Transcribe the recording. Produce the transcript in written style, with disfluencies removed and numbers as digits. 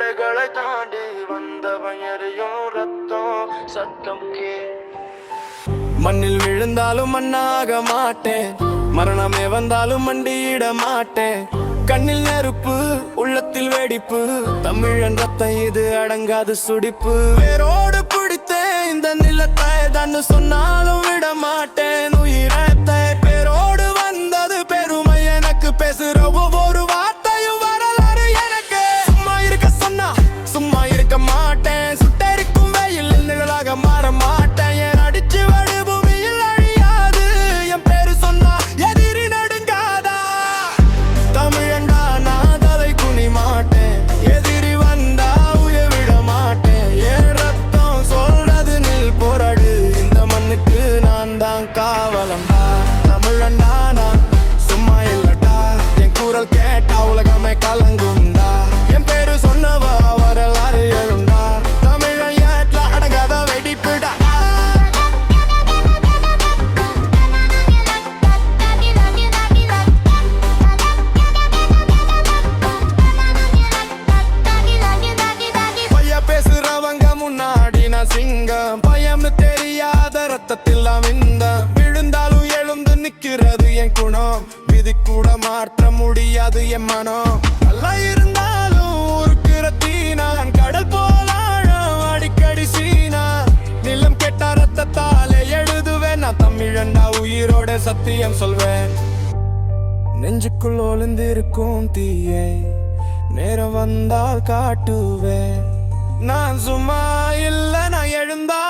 எல்லைகளை தாண்டி வந்தவன் எரியும் ரத்தம் சத்தம் கே. மண்ணில் விழுந்தாலும் மண்ணாக மாட்டேன், மரணமே வந்தாலும் மண்டியிட மாட்டேன். கண்ணில் நெருப்பு, உள்ளத்தில் வெடிப்பு, தமிழன் ரத்தம் இது அடங்காது சுடிப்பு. வேரோடு பிடித்தேன் இந்த நிலத்தை தான் சொன்னாலும் விட மாட்டேன் உயிரத்தை. பேரோடு வந்தது பெருமை எனக்கு, பேசுற ஒவ்வொரு வார்த்தையும் வரலாறு எனக்கு. சும்மா இருக்க சொன்னா சும்மா இருக்க மாட்டேன், சுட்டரிக்கும் வெயில் நிழலாக மாற மாட்டேன். என் அடிச்சு வடு பூமியில் அழியாது, என் பேரு சொன்னா எதிரி நடுங்காதா. தமிழண்டா நான் தலை குனி மாட்டேன், எதிரி வந்தா உய விட மாட்டேன். என் ரத்தம் சொல்றது நில் போராடு, இந்த மண்ணுக்கு நான் தான் காவலண்டா. தமிழண்டா நான் சும்மா இல்லடா, என் குரல் கேட்டா உலகமே கலங்குண்டா. என் பேரு சொன்னவா வரலாறு எழுண்டா, தமிழன் ஏற்ற அடங்காத வெடிப்புடா. பைய பேசுறவங்க முன்னாடி நான் சிங்கம், பயம்னு தெரியாத ரத்தத்தில் இந்த விழுந்தாலும் எழுந்து நிக்கிறது என் குணம். விதி கூட மாற்ற முடியாது என் மனம். நல்லா இருந்தாலும் இருக்கிற தீனான், கடல் போலாழம் அடிக்கடி சீனா. நிலம் கெட்ட ரத்தத்தாலே எழுதுவேன் நான் தமிழண்டா, உயிரோட சத்தியம் சொல்வேன். நெஞ்சுக்குள் ஒளிந்திருக்கும் தீயை நேரம் வந்தால் காட்டுவேன். நான் சும்மா இல்ல, நான் எழுந்தா